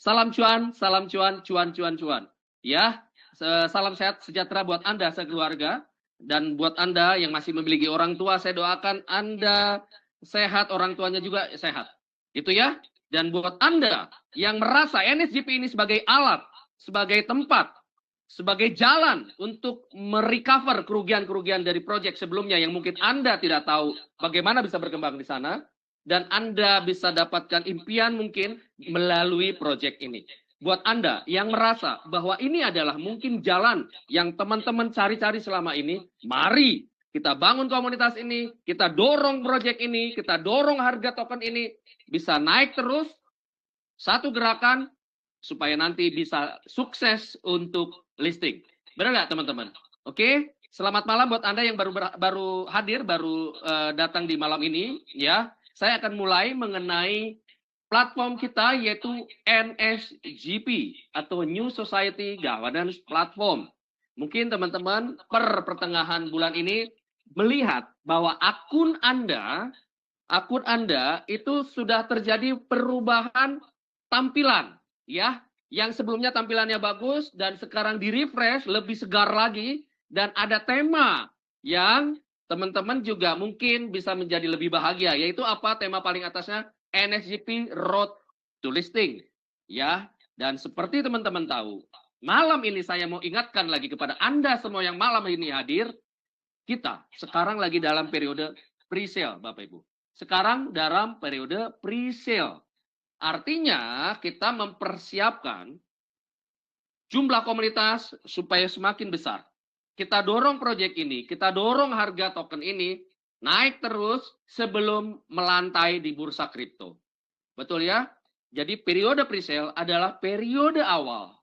Salam cuan, cuan. Ya, salam sehat sejahtera buat Anda sekeluarga. Dan buat Anda yang masih memiliki orang tua, saya doakan Anda sehat, orang tuanya juga sehat. Itu ya. Dan buat Anda yang merasa NSGP ini sebagai alat, sebagai tempat, sebagai jalan untuk merecover kerugian-kerugian dari proyek sebelumnya yang mungkin Anda tidak tahu bagaimana bisa berkembang di sana, dan Anda bisa dapatkan impian mungkin melalui proyek ini. Buat Anda yang merasa bahwa ini adalah mungkin jalan yang teman-teman cari-cari selama ini, mari kita bangun komunitas ini, kita dorong proyek ini, kita dorong harga token ini bisa naik terus, satu gerakan supaya nanti bisa sukses untuk listing. Benar nggak teman-teman? Oke, selamat malam buat Anda yang baru hadir, baru datang di malam ini. Ya, saya akan mulai mengenai platform kita yaitu NSGP atau New Society Governance Platform. Mungkin teman-teman per pertengahan bulan ini melihat bahwa akun Anda itu sudah terjadi perubahan tampilan, ya. Yang sebelumnya tampilannya bagus dan sekarang di-refresh lebih segar lagi dan ada tema yang teman-teman juga mungkin bisa menjadi lebih bahagia, yaitu apa? Tema paling atasnya NSGP Road to Listing, ya. Dan seperti teman-teman tahu, malam ini saya mau ingatkan lagi kepada Anda semua yang malam ini hadir, kita sekarang lagi dalam periode pre-sale, Bapak Ibu. Sekarang dalam periode pre-sale. Artinya kita mempersiapkan jumlah komunitas supaya semakin besar. Kita dorong proyek ini, kita dorong harga token ini naik terus sebelum melantai di bursa kripto. Betul ya? Jadi periode pre-sale adalah periode awal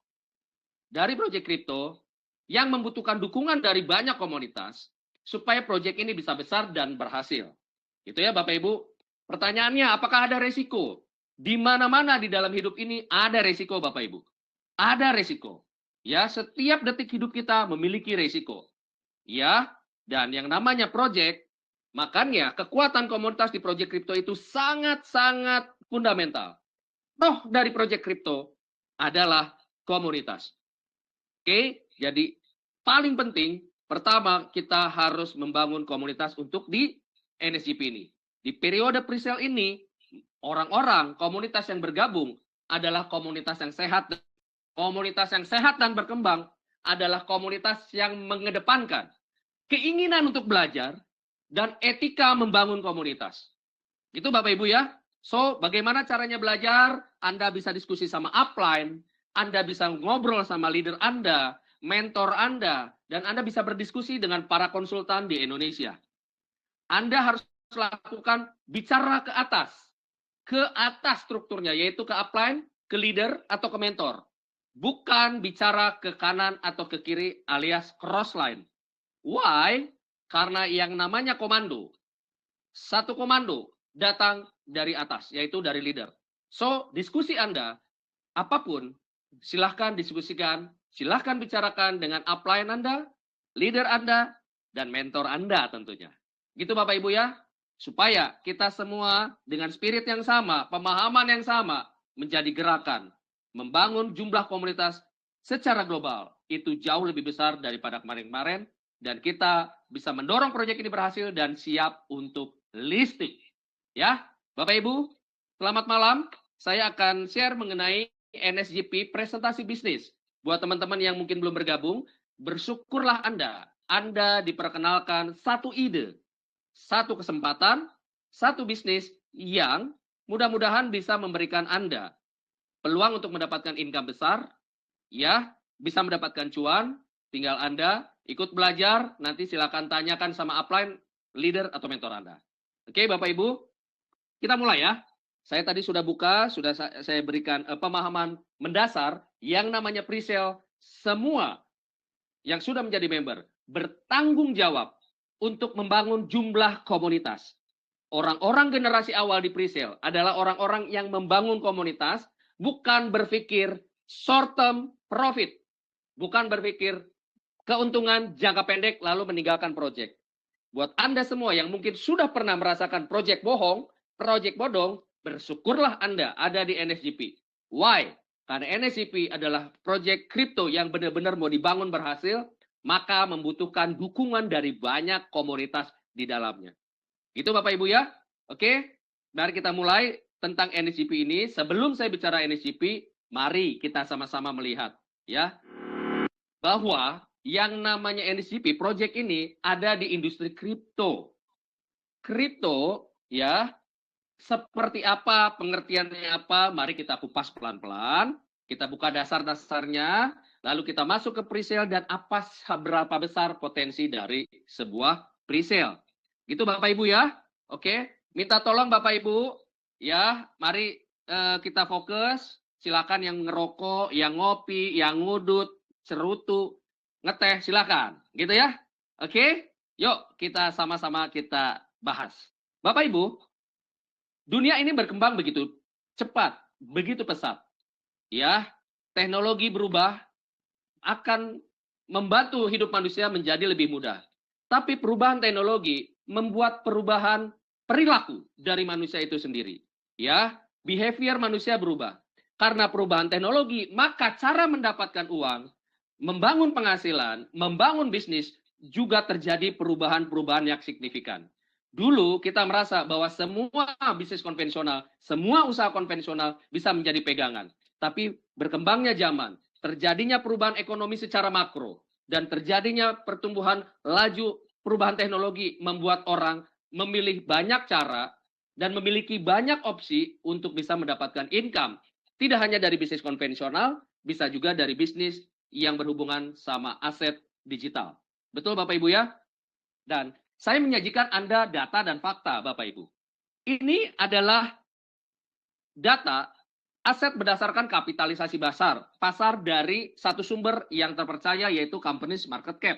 dari proyek kripto yang membutuhkan dukungan dari banyak komunitas supaya proyek ini bisa besar dan berhasil. Itu ya Bapak Ibu. Pertanyaannya, apakah ada resiko? Di mana-mana di dalam hidup ini ada resiko Bapak Ibu. Ada resiko. Ya, setiap detik hidup kita memiliki resiko. Ya, dan yang namanya proyek, makanya kekuatan komunitas di proyek kripto itu sangat-sangat fundamental. Toh dari proyek kripto adalah komunitas. Oke, jadi paling penting, pertama kita harus membangun komunitas untuk di NSGP ini. Di periode pre-sale ini, orang-orang, komunitas yang bergabung adalah komunitas yang sehat. Komunitas yang sehat dan berkembang adalah komunitas yang mengedepankan keinginan untuk belajar dan etika membangun komunitas. Itu Bapak Ibu ya. So, bagaimana caranya belajar? Anda bisa diskusi sama upline, Anda bisa ngobrol sama leader Anda, mentor Anda, dan Anda bisa berdiskusi dengan para konsultan di Indonesia. Anda harus lakukan bicara ke atas strukturnya, yaitu ke upline, ke leader, atau ke mentor. Bukan bicara ke kanan atau ke kiri alias crossline. Why? Karena yang namanya komando, satu komando datang dari atas, yaitu dari leader. So, diskusi Anda, apapun, silahkan diskusikan, silahkan bicarakan dengan upline Anda, leader Anda, dan mentor Anda tentunya. Gitu Bapak Ibu ya. Supaya kita semua dengan spirit yang sama, pemahaman yang sama, menjadi gerakan. Membangun jumlah komunitas secara global. Itu jauh lebih besar daripada kemarin-kemarin. Dan kita bisa mendorong proyek ini berhasil dan siap untuk listing. Ya, Bapak Ibu, selamat malam. Saya akan share mengenai NSGP presentasi bisnis. Buat teman-teman yang mungkin belum bergabung, bersyukurlah Anda. Anda diperkenalkan satu ide, satu kesempatan, satu bisnis yang mudah-mudahan bisa memberikan Anda peluang untuk mendapatkan income besar, ya, bisa mendapatkan cuan, tinggal Anda ikut belajar, nanti silakan tanyakan sama upline, leader, atau mentor Anda. Oke, Bapak Ibu, kita mulai ya. Saya tadi sudah buka, sudah saya berikan pemahaman mendasar yang namanya pre-sale. Semua yang sudah menjadi member bertanggung jawab untuk membangun jumlah komunitas. Orang-orang generasi awal di pre-sale adalah orang-orang yang membangun komunitas, bukan berpikir short term profit, bukan berpikir keuntungan jangka pendek lalu meninggalkan proyek. Buat Anda semua yang mungkin sudah pernah merasakan proyek bohong, proyek bodong, bersyukurlah Anda ada di NSGP. Why? Karena NSCP adalah proyek kripto yang benar-benar mau dibangun berhasil, maka membutuhkan dukungan dari banyak komunitas di dalamnya. Itu Bapak Ibu ya. Oke, mari kita mulai tentang NSCP ini. Sebelum saya bicara NSCP, mari kita sama-sama melihat ya bahwa yang namanya NSCP project ini ada di industri kripto. Kripto ya, seperti apa, pengertiannya apa, mari kita kupas pelan-pelan. Kita buka dasar-dasarnya, lalu kita masuk ke presale dan apa berapa besar potensi dari sebuah presale. Gitu Bapak Ibu ya. Oke, minta tolong Bapak Ibu ya, mari kita fokus. Silakan yang ngerokok, yang ngopi, yang ngudut, cerutu, ngeteh, silakan. Gitu ya. Oke, yuk kita sama-sama kita bahas. Bapak Ibu, dunia ini berkembang begitu cepat, begitu pesat. Ya, teknologi berubah akan membantu hidup manusia menjadi lebih mudah. Tapi perubahan teknologi membuat perubahan perilaku dari manusia itu sendiri. Ya, behavior manusia berubah. Karena perubahan teknologi, maka cara mendapatkan uang, membangun penghasilan, membangun bisnis juga terjadi perubahan-perubahan yang signifikan. Dulu kita merasa bahwa semua bisnis konvensional, semua usaha konvensional bisa menjadi pegangan. Tapi berkembangnya zaman, terjadinya perubahan ekonomi secara makro, dan terjadinya pertumbuhan laju perubahan teknologi membuat orang memilih banyak cara dan memiliki banyak opsi untuk bisa mendapatkan income. Tidak hanya dari bisnis konvensional, bisa juga dari bisnis yang berhubungan sama aset digital. Betul Bapak Ibu ya? Dan saya menyajikan Anda data dan fakta Bapak Ibu. Ini adalah data aset berdasarkan kapitalisasi pasar dari satu sumber yang terpercaya yaitu Companies Market Cap.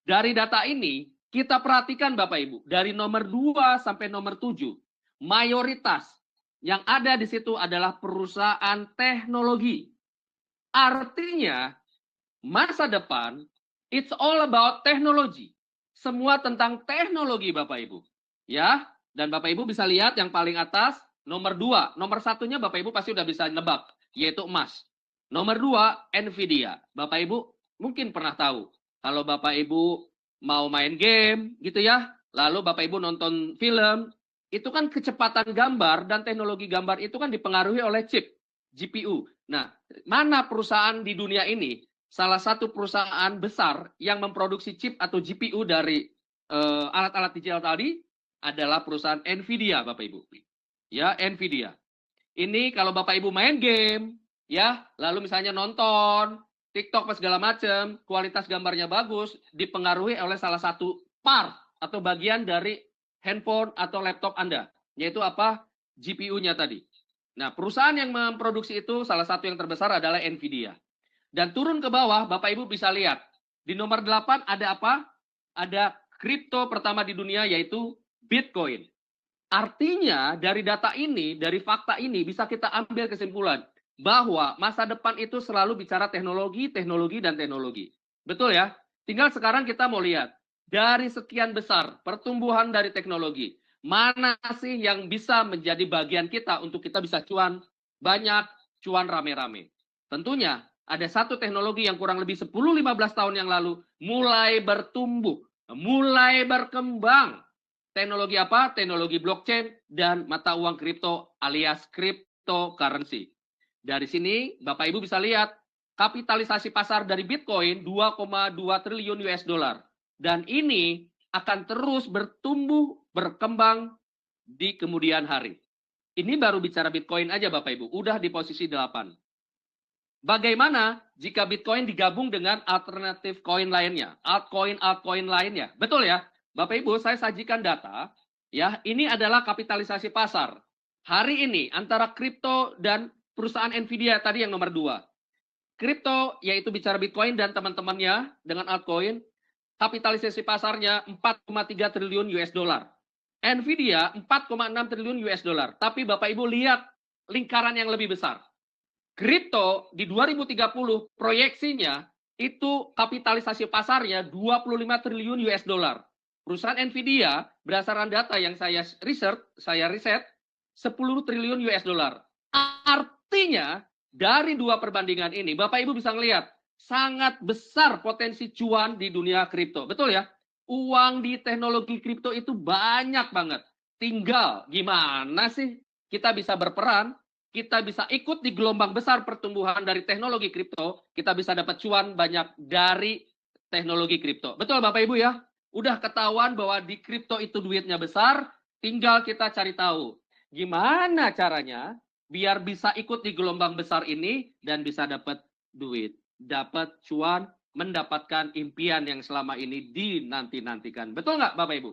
Dari data ini kita perhatikan Bapak Ibu, dari nomor 2 sampai nomor 7, mayoritas yang ada di situ adalah perusahaan teknologi. Artinya masa depan it's all about teknologi. Semua tentang teknologi Bapak Ibu. Ya, dan Bapak Ibu bisa lihat yang paling atas nomor 2. Nomor satunya Bapak Ibu pasti udah bisa nebak, yaitu emas. Nomor 2, Nvidia. Bapak Ibu mungkin pernah tahu. Kalau Bapak Ibu mau main game gitu ya, lalu Bapak Ibu nonton film, itu kan kecepatan gambar dan teknologi gambar itu kan dipengaruhi oleh chip, GPU. Nah, mana perusahaan di dunia ini, salah satu perusahaan besar yang memproduksi chip atau GPU dari alat-alat digital tadi adalah perusahaan Nvidia, Bapak Ibu. Ya, Nvidia. Ini kalau Bapak Ibu main game, ya, lalu misalnya nonton TikTok pas segala macam, kualitas gambarnya bagus, dipengaruhi oleh salah satu part atau bagian dari handphone atau laptop Anda, yaitu apa? GPU-nya tadi. Nah, perusahaan yang memproduksi itu salah satu yang terbesar adalah Nvidia. Dan turun ke bawah, Bapak Ibu bisa lihat. Di nomor 8 ada apa? Ada kripto pertama di dunia yaitu Bitcoin. Artinya dari data ini, dari fakta ini bisa kita ambil kesimpulan bahwa masa depan itu selalu bicara teknologi, teknologi, dan teknologi. Betul ya? Tinggal sekarang kita mau lihat dari sekian besar pertumbuhan dari teknologi, mana sih yang bisa menjadi bagian kita untuk kita bisa cuan banyak, cuan rame-rame. Tentunya ada satu teknologi yang kurang lebih 10-15 tahun yang lalu mulai bertumbuh, mulai berkembang. Teknologi apa? Teknologi blockchain dan mata uang kripto alias cryptocurrency. Dari sini Bapak Ibu bisa lihat kapitalisasi pasar dari Bitcoin 2,2 triliun US dollar. Dan ini akan terus bertumbuh, berkembang di kemudian hari. Ini baru bicara Bitcoin aja Bapak Ibu, udah di posisi 8. Bagaimana jika Bitcoin digabung dengan alternatif koin lainnya, altcoin lainnya? Betul ya? Bapak Ibu, saya sajikan data, ya, ini adalah kapitalisasi pasar. Hari ini antara kripto dan perusahaan Nvidia tadi yang nomor 2. Kripto yaitu bicara Bitcoin dan teman-temannya dengan altcoin, kapitalisasi pasarnya 4,3 triliun US dollar. Nvidia 4,6 triliun US dollar. Tapi Bapak Ibu lihat lingkaran yang lebih besar. Kripto di 2030 proyeksinya itu kapitalisasi pasarnya 25 triliun US dollar. Perusahaan Nvidia berdasarkan data yang saya riset 10 triliun US dollar. Artinya Dari dua perbandingan ini, Bapak Ibu bisa ngelihat sangat besar potensi cuan di dunia kripto. Betul ya? Uang di teknologi kripto itu banyak banget. Tinggal gimana sih kita bisa berperan, kita bisa ikut di gelombang besar pertumbuhan dari teknologi kripto, kita bisa dapat cuan banyak dari teknologi kripto. Betul Bapak Ibu ya? Udah ketahuan bahwa di kripto itu duitnya besar, tinggal kita cari tahu. Gimana caranya biar bisa ikut di gelombang besar ini dan bisa dapat duit, dapat cuan, mendapatkan impian yang selama ini dinanti-nantikan. Betul nggak Bapak Ibu?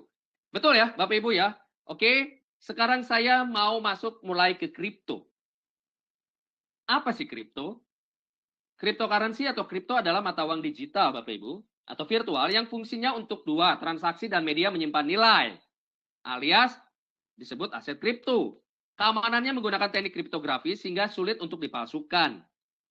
Betul ya Bapak Ibu ya? Oke, sekarang saya mau masuk mulai ke kripto. Apa sih kripto? Cryptocurrency atau kripto adalah mata uang digital Bapak Ibu, atau virtual yang fungsinya untuk dua, transaksi dan media menyimpan nilai, alias disebut aset kripto. Keamanannya menggunakan teknik kriptografi sehingga sulit untuk dipalsukan.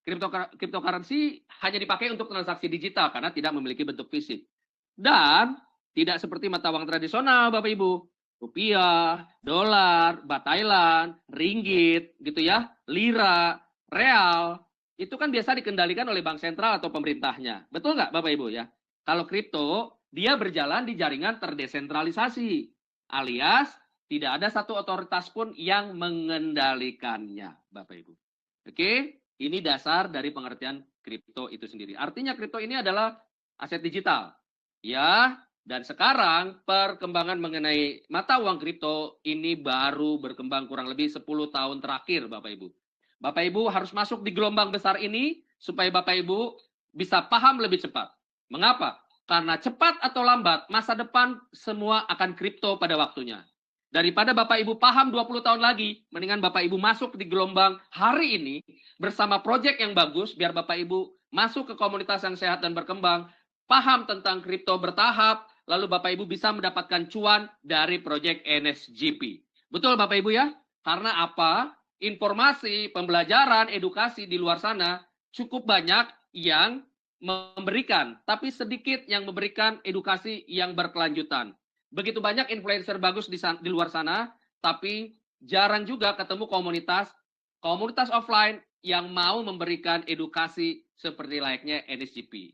Cryptocurrency hanya dipakai untuk transaksi digital karena tidak memiliki bentuk fisik. Dan tidak seperti mata uang tradisional Bapak Ibu. Rupiah, dolar, baht Thailand, ringgit, gitu ya, lira, real. Itu kan biasa dikendalikan oleh bank sentral atau pemerintahnya. Betul nggak Bapak Ibu ya? Kalau kripto, dia berjalan di jaringan terdesentralisasi. Alias tidak ada satu otoritas pun yang mengendalikannya, Bapak Ibu. Oke, ini dasar dari pengertian kripto itu sendiri. Artinya kripto ini adalah aset digital. Ya, dan sekarang perkembangan mengenai mata uang kripto ini baru berkembang kurang lebih 10 tahun terakhir, Bapak Ibu. Bapak Ibu harus masuk di gelombang besar ini supaya Bapak Ibu bisa paham lebih cepat. Mengapa? Karena cepat atau lambat, masa depan semua akan kripto pada waktunya. Daripada Bapak Ibu paham 20 tahun lagi, mendingan Bapak Ibu masuk di gelombang hari ini bersama proyek yang bagus, biar Bapak Ibu masuk ke komunitas yang sehat dan berkembang, paham tentang kripto bertahap, lalu Bapak Ibu bisa mendapatkan cuan dari proyek NSGP. Betul Bapak Ibu ya? Karena apa? Informasi, pembelajaran, edukasi di luar sana cukup banyak yang memberikan, tapi sedikit yang memberikan edukasi yang berkelanjutan. Begitu banyak influencer bagus di luar sana, tapi jarang juga ketemu komunitas offline yang mau memberikan edukasi seperti layaknya NSGP.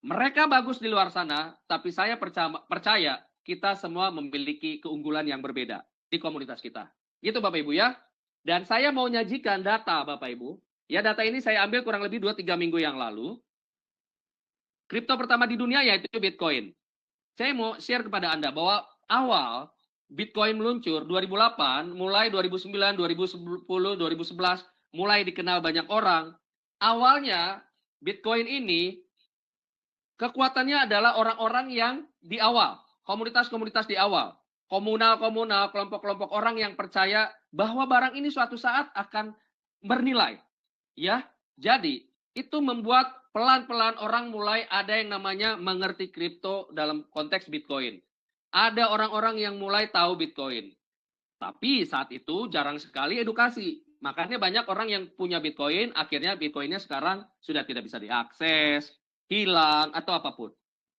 Mereka bagus di luar sana, tapi saya percaya kita semua memiliki keunggulan yang berbeda di komunitas kita. Gitu Bapak Ibu ya. Dan saya mau nyajikan data Bapak Ibu. Ya, data ini saya ambil kurang lebih 2-3 minggu yang lalu. Kripto pertama di dunia yaitu Bitcoin. Saya mau share kepada Anda bahwa awal Bitcoin meluncur 2008, mulai 2009, 2010, 2011, mulai dikenal banyak orang. Awalnya Bitcoin ini kekuatannya adalah orang-orang yang di awal, komunitas-komunitas di awal. Komunal-komunal, kelompok-kelompok orang yang percaya bahwa barang ini suatu saat akan bernilai. Ya, jadi itu membuat pelan-pelan orang mulai ada yang namanya mengerti kripto dalam konteks Bitcoin. Ada orang-orang yang mulai tahu Bitcoin. Tapi saat itu jarang sekali edukasi. Makanya banyak orang yang punya Bitcoin, akhirnya Bitcoinnya sekarang sudah tidak bisa diakses, hilang, atau apapun.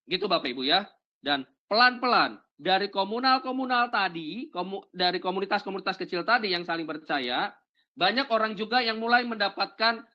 Gitu Bapak Ibu ya. Dan pelan-pelan dari komunal-komunal tadi, dari komunitas-komunitas kecil tadi yang saling percaya, banyak orang juga yang mulai mendapatkan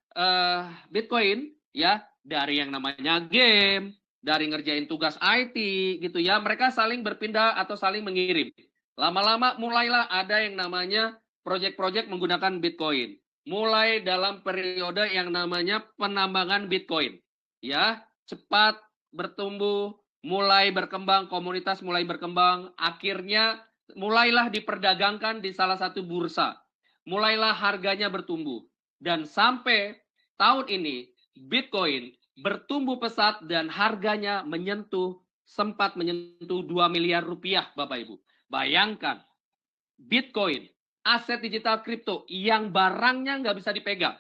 Bitcoin ya dari yang namanya game, dari ngerjain tugas IT gitu ya. Mereka saling berpindah atau saling mengirim. Lama-lama mulailah ada yang namanya proyek-proyek menggunakan Bitcoin. Mulai dalam periode yang namanya penambangan Bitcoin. Ya, cepat bertumbuh, mulai berkembang, komunitas mulai berkembang, akhirnya mulailah diperdagangkan di salah satu bursa. Mulailah harganya bertumbuh. Dan sampai tahun ini, Bitcoin bertumbuh pesat dan harganya sempat menyentuh 2 miliar rupiah, Bapak Ibu. Bayangkan, Bitcoin, aset digital kripto yang barangnya nggak bisa dipegang.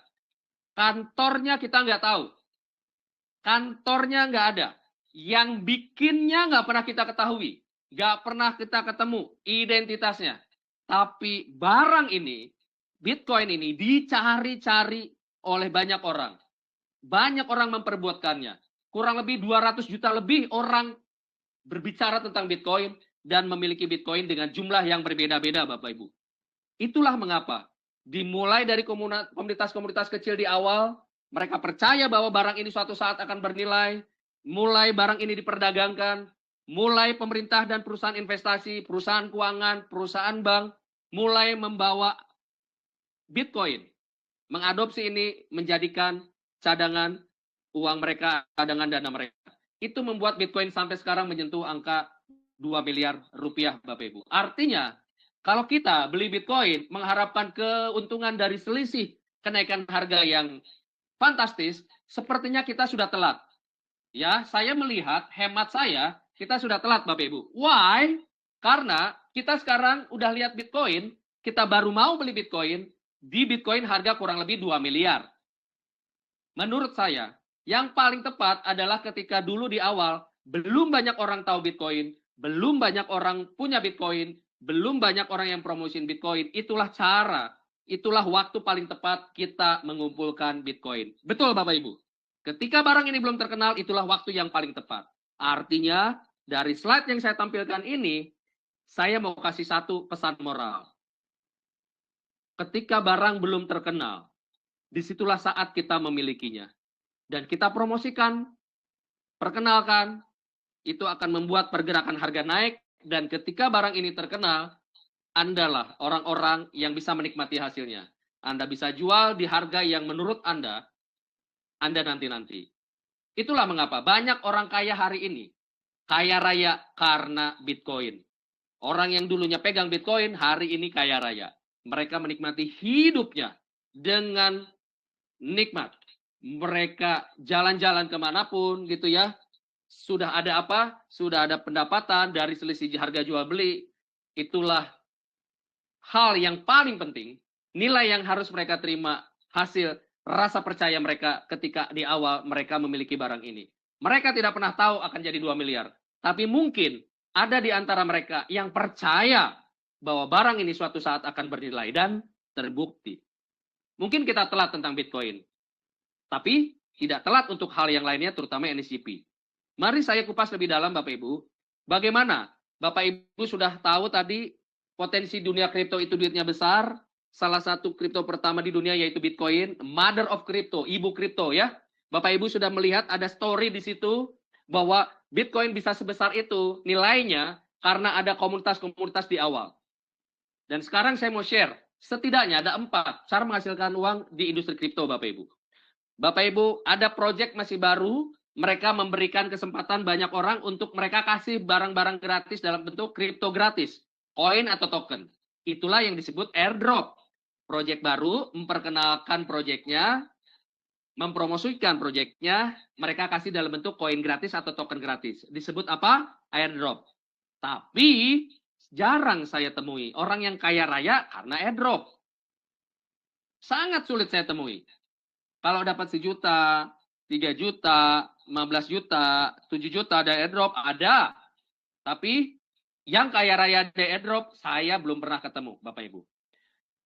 Kantornya kita nggak tahu. Kantornya nggak ada. Yang bikinnya nggak pernah kita ketahui. Nggak pernah kita ketemu identitasnya. Tapi barang ini, Bitcoin ini dicari-cari oleh banyak orang. Banyak orang memperbuatkannya. Kurang lebih 200 juta lebih orang berbicara tentang Bitcoin dan memiliki Bitcoin dengan jumlah yang berbeda-beda Bapak Ibu. Itulah mengapa Dimulai dari komunitas-komunitas kecil di awal, mereka percaya bahwa barang ini suatu saat akan bernilai, mulai barang ini diperdagangkan, mulai pemerintah dan perusahaan investasi, perusahaan keuangan, perusahaan bank, mulai membawa Bitcoin, mengadopsi ini menjadikan cadangan uang mereka, cadangan dana mereka. Itu membuat Bitcoin sampai sekarang menyentuh angka 2 miliar rupiah, Bapak Ibu. Artinya, kalau kita beli Bitcoin mengharapkan keuntungan dari selisih kenaikan harga yang fantastis, sepertinya kita sudah telat. Ya, saya melihat, hemat saya, kita sudah telat, Bapak Ibu. Why? Karena kita sekarang udah lihat Bitcoin, kita baru mau beli Bitcoin, di Bitcoin harga kurang lebih 2 miliar. Menurut saya, yang paling tepat adalah ketika dulu di awal, belum banyak orang tahu Bitcoin, belum banyak orang punya Bitcoin, belum banyak orang yang promosiin Bitcoin. Itulah cara, itulah waktu paling tepat kita mengumpulkan Bitcoin. Betul Bapak Ibu. Ketika barang ini belum terkenal, itulah waktu yang paling tepat. Artinya, dari slide yang saya tampilkan ini, saya mau kasih satu pesan moral. Ketika barang belum terkenal, disitulah saat kita memilikinya. Dan kita promosikan, perkenalkan, itu akan membuat pergerakan harga naik, dan ketika barang ini terkenal, Andalah orang-orang yang bisa menikmati hasilnya. Anda bisa jual di harga yang menurut Anda nanti-nanti. Itulah mengapa banyak orang kaya hari ini, kaya raya karena Bitcoin. Orang yang dulunya pegang Bitcoin, hari ini kaya raya. Mereka menikmati hidupnya dengan nikmat. Mereka jalan-jalan kemanapun gitu ya. Sudah ada apa? Sudah ada pendapatan dari selisih harga jual beli. Itulah hal yang paling penting. Nilai yang harus mereka terima hasil rasa percaya mereka ketika di awal mereka memiliki barang ini. Mereka tidak pernah tahu akan jadi 2 miliar. Tapi mungkin ada di antara mereka yang percaya bahwa barang ini suatu saat akan bernilai dan terbukti. Mungkin kita telat tentang Bitcoin. Tapi tidak telat untuk hal yang lainnya, terutama NSCP. Mari saya kupas lebih dalam Bapak Ibu. Bagaimana? Bapak Ibu sudah tahu tadi potensi dunia kripto itu duitnya besar. Salah satu kripto pertama di dunia yaitu Bitcoin. Mother of crypto, ibu kripto ya. Bapak Ibu sudah melihat ada story di situ bahwa Bitcoin bisa sebesar itu nilainya karena ada komunitas-komunitas di awal. Dan sekarang saya mau share. Setidaknya ada 4 cara menghasilkan uang di industri kripto Bapak Ibu. Bapak Ibu, ada proyek masih baru, mereka memberikan kesempatan banyak orang untuk mereka kasih barang-barang gratis dalam bentuk kripto gratis, koin atau token. Itulah yang disebut airdrop. Proyek baru memperkenalkan proyeknya, mempromosikan proyeknya, mereka kasih dalam bentuk koin gratis atau token gratis. Disebut apa? Airdrop. Tapi jarang saya temui orang yang kaya raya karena airdrop. Sangat sulit saya temui. Kalau dapat 1 juta, 3 juta, 15 juta, 7 juta dari airdrop ada. Tapi yang kaya raya dari airdrop saya belum pernah ketemu, Bapak Ibu.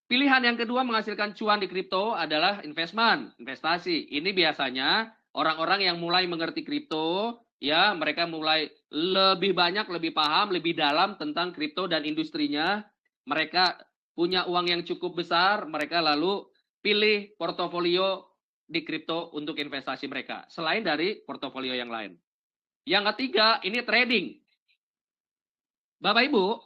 Pilihan yang kedua menghasilkan cuan di kripto adalah investasi. Ini biasanya orang-orang yang mulai mengerti kripto, ya mereka mulai lebih banyak, lebih paham, lebih dalam tentang kripto dan industrinya. Mereka punya uang yang cukup besar, mereka lalu pilih portofolio di kripto untuk investasi mereka, selain dari portofolio yang lain. Yang ketiga, ini trading. Bapak Ibu,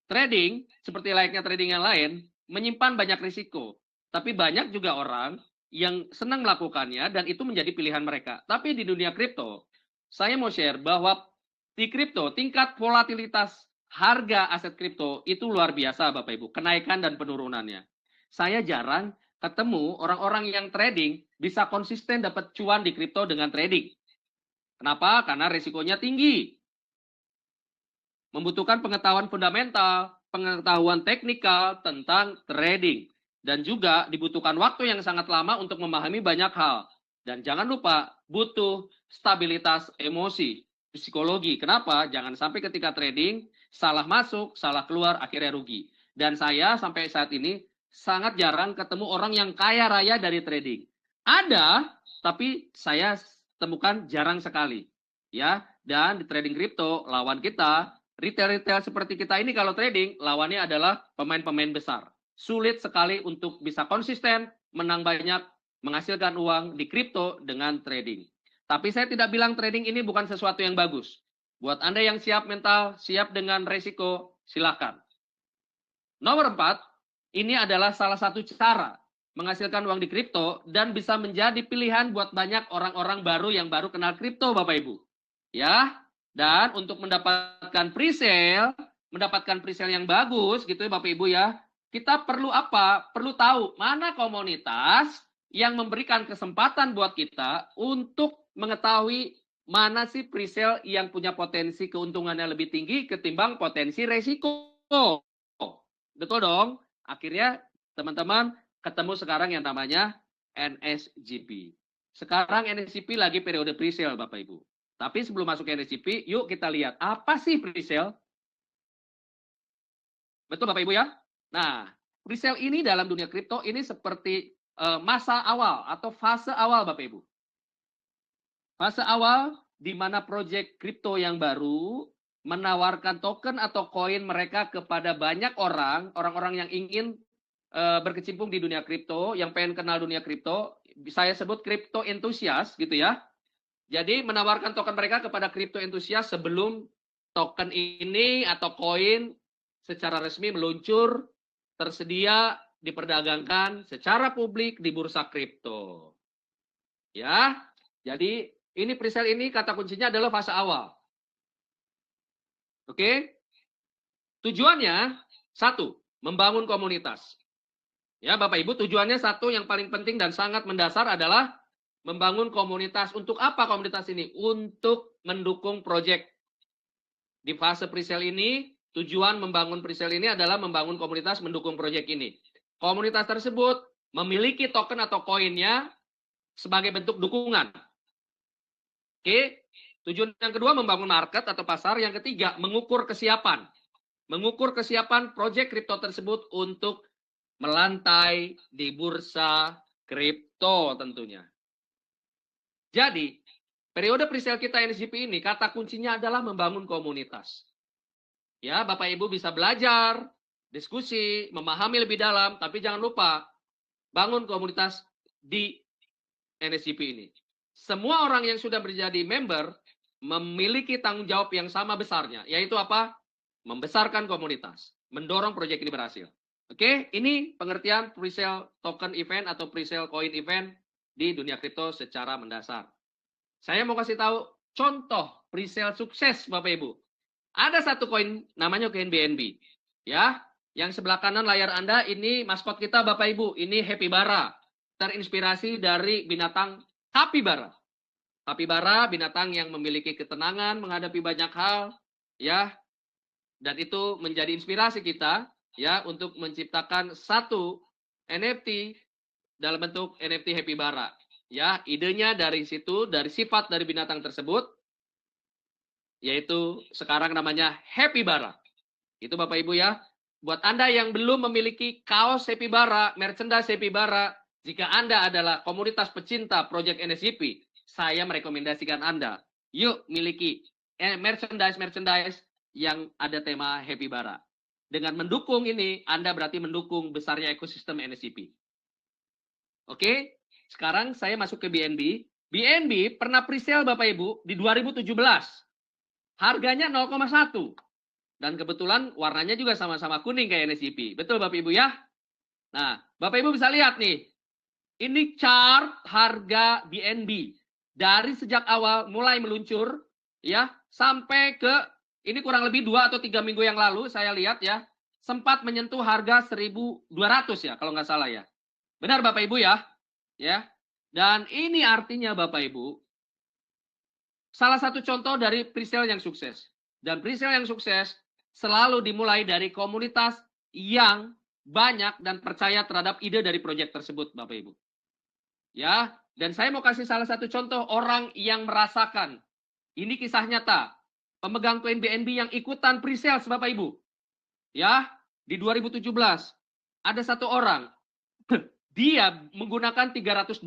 trading, seperti layaknya trading yang lain, menyimpan banyak risiko. Tapi banyak juga orang yang senang melakukannya dan itu menjadi pilihan mereka. Tapi di dunia kripto, saya mau share bahwa di kripto, tingkat volatilitas harga aset kripto itu luar biasa Bapak Ibu, kenaikan dan penurunannya. Saya jarang ketemu orang-orang yang trading bisa konsisten dapat cuan di kripto dengan trading. Kenapa? Karena risikonya tinggi. Membutuhkan pengetahuan fundamental, pengetahuan teknikal tentang trading. Dan juga dibutuhkan waktu yang sangat lama untuk memahami banyak hal. Dan jangan lupa, butuh stabilitas emosi, psikologi. Kenapa? Jangan sampai ketika trading, salah masuk, salah keluar, akhirnya rugi. Dan saya sampai saat ini sangat jarang ketemu orang yang kaya raya dari trading. Ada, tapi saya temukan jarang sekali. Ya, dan di trading kripto, lawan kita, retail-retail seperti kita ini kalau trading, lawannya adalah pemain-pemain besar. sulit sekali untuk bisa konsisten, menang banyak, menghasilkan uang di kripto dengan trading. Tapi saya tidak bilang trading ini bukan sesuatu yang bagus. Buat Anda yang siap mental, siap dengan resiko, silakan. Nomor 4, ini adalah salah satu cara menghasilkan uang di kripto dan bisa menjadi pilihan buat banyak orang-orang baru yang baru kenal kripto, Bapak Ibu. Ya, dan untuk mendapatkan presale yang bagus gitu ya Bapak Ibu ya, kita perlu apa? Perlu tahu mana komunitas yang memberikan kesempatan buat kita untuk mengetahui mana sih presale yang punya potensi keuntungannya lebih tinggi ketimbang potensi resiko. Betul dong? Akhirnya teman-teman ketemu sekarang yang namanya NSGP. Sekarang NSGP lagi periode presale Bapak Ibu. Tapi sebelum masuk ke NSGP, yuk kita lihat apa sih presale. Betul Bapak Ibu ya? Nah, presale ini dalam dunia kripto ini seperti masa awal atau fase awal Bapak Ibu. Fase awal di mana proyek kripto yang baru menawarkan token atau koin mereka kepada banyak orang-orang yang ingin berkecimpung di dunia kripto, yang pengen kenal dunia kripto, saya sebut kripto entusias gitu ya. Jadi menawarkan token mereka kepada kripto entusias sebelum token ini atau koin secara resmi meluncur, tersedia, diperdagangkan secara publik di bursa kripto. Ya, jadi ini presale ini kata kuncinya adalah fase awal. Oke? Tujuannya satu, membangun komunitas. Ya, Bapak Ibu, tujuannya satu yang paling penting dan sangat mendasar adalah membangun komunitas. Untuk apa komunitas ini? Untuk mendukung proyek. Di fase presale ini, tujuan membangun presale ini adalah membangun komunitas mendukung proyek ini. Komunitas tersebut memiliki token atau koinnya sebagai bentuk dukungan. Oke, tujuan yang kedua membangun market atau pasar. Yang ketiga, mengukur kesiapan. Mengukur kesiapan proyek kripto tersebut untuk melantai di bursa kripto tentunya. Jadi, periode presale kita NSGP ini, kata kuncinya adalah membangun komunitas. Ya, Bapak Ibu bisa belajar, diskusi, memahami lebih dalam, tapi jangan lupa bangun komunitas di NSGP ini. Semua orang yang sudah menjadi member memiliki tanggung jawab yang sama besarnya, yaitu apa? Membesarkan komunitas, mendorong proyek ini berhasil. Oke, ini pengertian presale token event atau presale coin event di dunia kripto secara mendasar. Saya mau kasih tahu contoh presale sukses Bapak Ibu. Ada satu koin namanya koin BNB. Ya, yang sebelah kanan layar Anda ini maskot kita Bapak Ibu, ini Capybara. Terinspirasi dari binatang kapibara. Kapibara binatang yang memiliki ketenangan menghadapi banyak hal, ya. Dan itu menjadi inspirasi kita ya untuk menciptakan satu NFT dalam bentuk NFT Capybara. Ya, idenya dari situ, dari sifat dari binatang tersebut, yaitu sekarang namanya Capybara. Itu Bapak Ibu ya. Buat Anda yang belum memiliki kaos Capybara, merchandise Capybara, jika Anda adalah komunitas pecinta Project NSGP, saya merekomendasikan Anda, yuk miliki merchandise yang ada tema Capybara. Dengan mendukung ini, Anda berarti mendukung besarnya ekosistem NSGP. Oke, sekarang saya masuk ke BNB. BNB pernah presale Bapak Ibu di 2017. Harganya 0,1. Dan kebetulan warnanya juga sama-sama kuning kayak NSGP. Betul Bapak Ibu ya? Nah, Bapak Ibu bisa lihat nih. Ini chart harga BNB. Dari sejak awal mulai meluncur, ya, sampai ke, ini kurang lebih 2 atau 3 minggu yang lalu, saya lihat ya, sempat menyentuh harga 1.200 ya, kalau nggak salah ya. Benar Bapak Ibu ya? Ya. Dan ini artinya Bapak Ibu, salah satu contoh dari presale yang sukses. Dan presale yang sukses selalu dimulai dari komunitas yang banyak dan percaya terhadap ide dari proyek tersebut Bapak Ibu. Ya, dan saya mau kasih salah satu contoh orang yang merasakan. Ini kisah nyata. Pemegang koin BNB yang ikutan presale Bapak Ibu. Ya, di 2017 ada satu orang. Dia menggunakan $300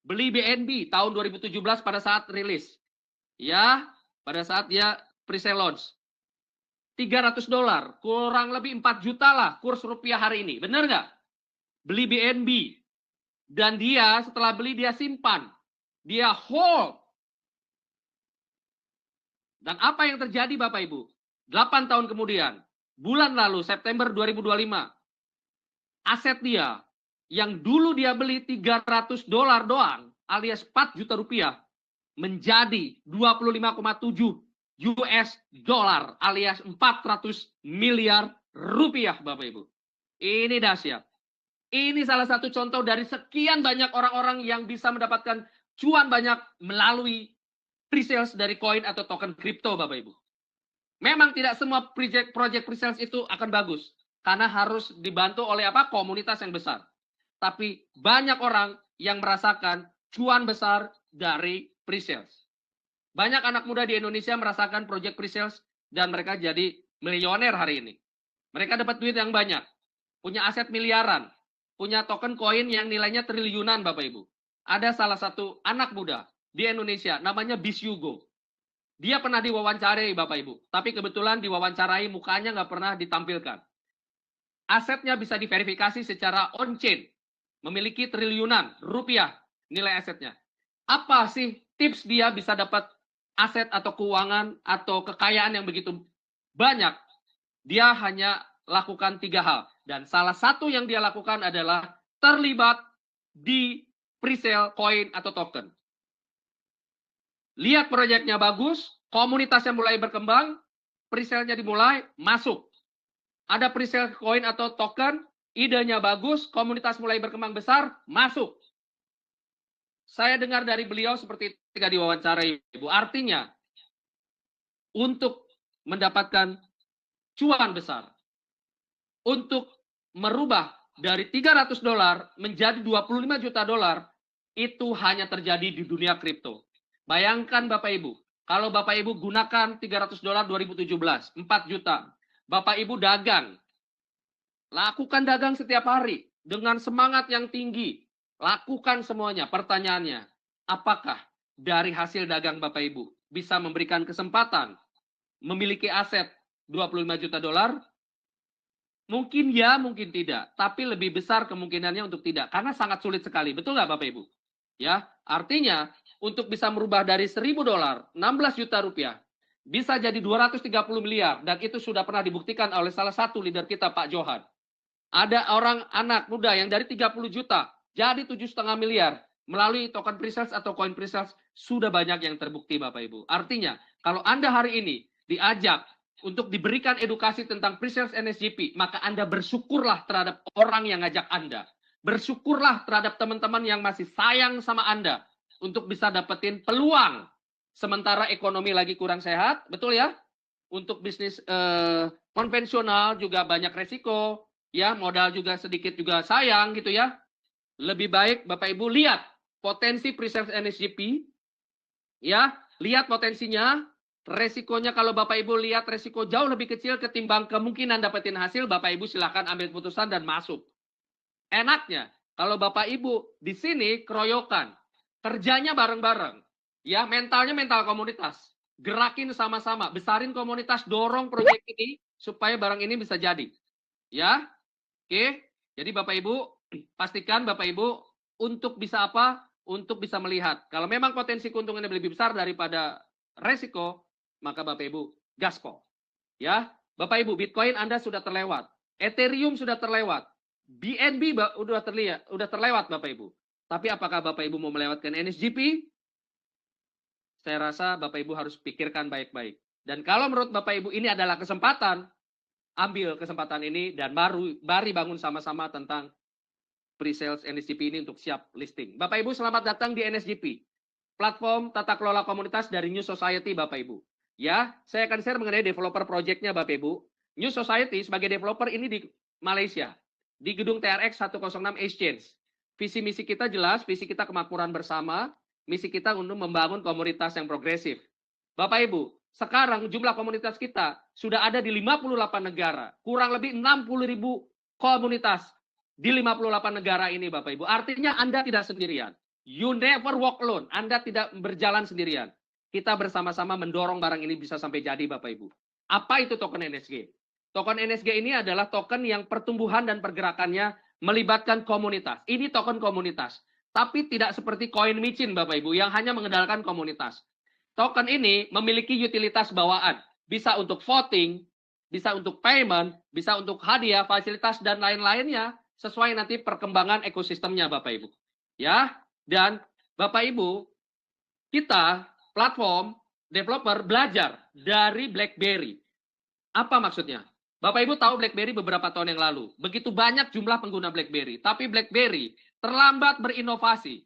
beli BNB tahun 2017 pada saat rilis. Ya, pada saat dia presale launch. $300, kurang lebih 4 juta lah kurs rupiah hari ini. Benar nggak? Beli BNB. Dan dia setelah beli dia simpan. Dia hold. Dan apa yang terjadi Bapak Ibu? 8 tahun kemudian, bulan lalu September 2025, aset dia yang dulu dia beli $300 doang alias 4 juta rupiah menjadi 25,7 US dollar alias 400 miliar rupiah Bapak Ibu. Ini dahsyat. Ini salah satu contoh dari sekian banyak orang-orang yang bisa mendapatkan cuan banyak melalui pre-sales dari koin atau token kripto Bapak Ibu. Memang tidak semua project pre-sales itu akan bagus. Karena harus dibantu oleh apa? Komunitas yang besar. Tapi banyak orang yang merasakan cuan besar dari pre-sales. Banyak anak muda di Indonesia merasakan project pre-sales dan mereka jadi milioner hari ini. Mereka dapat duit yang banyak. Punya aset miliaran. Punya token koin yang nilainya triliunan Bapak Ibu. Ada salah satu anak muda di Indonesia namanya Bis Yugo. Dia pernah diwawancarai Bapak Ibu. Tapi kebetulan diwawancarai mukanya nggak pernah ditampilkan. Asetnya bisa diverifikasi secara on-chain. Memiliki triliunan rupiah nilai asetnya. Apa sih tips dia bisa dapat aset atau keuangan atau kekayaan yang begitu banyak? Dia hanya lakukan 3 hal. Dan salah satu yang dia lakukan adalah terlibat di pre-sale koin atau token. Lihat proyeknya bagus, komunitasnya mulai berkembang, pre-sale-nya dimulai, masuk. Ada pre-sale koin atau token, idenya bagus, komunitas mulai berkembang besar, masuk. Saya dengar dari beliau seperti ketika diwawancarai, Ibu. Artinya, untuk mendapatkan cuan besar, untuk merubah dari $300 menjadi 25 juta dolar, itu hanya terjadi di dunia kripto. Bayangkan Bapak Ibu, kalau Bapak Ibu gunakan $300 2017, 4 juta. Bapak Ibu dagang. Lakukan dagang setiap hari dengan semangat yang tinggi. Lakukan semuanya. Pertanyaannya, apakah dari hasil dagang Bapak Ibu bisa memberikan kesempatan memiliki aset 25 juta dolar? Mungkin ya, mungkin tidak. Tapi lebih besar kemungkinannya untuk tidak. Karena sangat sulit sekali. Betul nggak Bapak Ibu? Ya, artinya untuk bisa merubah dari $1.000, 16 juta rupiah, bisa jadi 230 miliar. Dan itu sudah pernah dibuktikan oleh salah satu leader kita, Pak Johan. Ada orang anak muda yang dari 30 juta, jadi 7,5 miliar. Melalui token pre-sales atau coin pre-sales, sudah banyak yang terbukti Bapak Ibu. Artinya, kalau Anda hari ini diajak untuk diberikan edukasi tentang pre-sales NSGP, maka Anda bersyukurlah terhadap orang yang ngajak Anda. Bersyukurlah terhadap teman-teman yang masih sayang sama Anda untuk bisa dapetin peluang. Sementara ekonomi lagi kurang sehat, betul ya? Untuk bisnis konvensional juga banyak resiko, ya modal juga sedikit juga sayang gitu ya. Lebih baik Bapak Ibu lihat potensi pre-sales NSGP, ya, lihat potensinya. Resikonya kalau Bapak Ibu lihat resiko jauh lebih kecil ketimbang kemungkinan dapetin hasil, Bapak Ibu silahkan ambil keputusan dan masuk. Enaknya, kalau Bapak Ibu di sini keroyokan, kerjanya bareng-bareng, ya mentalnya mental komunitas, gerakin sama-sama, besarin komunitas, dorong proyek ini supaya barang ini bisa jadi. Ya, oke. Jadi Bapak Ibu, pastikan Bapak Ibu untuk bisa apa? Untuk bisa melihat. Kalau memang potensi keuntungannya lebih besar daripada resiko, maka Bapak Ibu gaspol. Ya, Bapak Ibu, Bitcoin Anda sudah terlewat. Ethereum sudah terlewat. BNB udah terlewat Bapak Ibu. Tapi apakah Bapak Ibu mau melewatkan NSGP? Saya rasa Bapak Ibu harus pikirkan baik-baik. Dan kalau menurut Bapak Ibu ini adalah kesempatan, ambil kesempatan ini dan mari bangun sama-sama tentang pre-sales NSGP ini untuk siap listing. Bapak Ibu selamat datang di NSGP. Platform tata kelola komunitas dari New Society Bapak Ibu. Ya, saya akan share mengenai developer project-nya Bapak Ibu. New Society sebagai developer ini di Malaysia. Di gedung TRX 106 Exchange. Visi misi kita jelas, visi kita kemakmuran bersama, misi kita untuk membangun komunitas yang progresif. Bapak Ibu, sekarang jumlah komunitas kita sudah ada di 58 negara. Kurang lebih 60.000 komunitas di 58 negara ini Bapak Ibu. Artinya Anda tidak sendirian. You never walk alone. Anda tidak berjalan sendirian. Kita bersama-sama mendorong barang ini bisa sampai jadi Bapak Ibu. Apa itu token NSG? Token NSG ini adalah token yang pertumbuhan dan pergerakannya melibatkan komunitas. Ini token komunitas. Tapi tidak seperti koin micin, Bapak Ibu, yang hanya mengandalkan komunitas. Token ini memiliki utilitas bawaan. Bisa untuk voting, bisa untuk payment, bisa untuk hadiah, fasilitas, dan lain-lainnya. Sesuai nanti perkembangan ekosistemnya, Bapak Ibu. Ya, dan Bapak Ibu, kita platform developer belajar dari BlackBerry. Apa maksudnya? Bapak Ibu tahu BlackBerry beberapa tahun yang lalu. Begitu banyak jumlah pengguna BlackBerry, tapi BlackBerry terlambat berinovasi.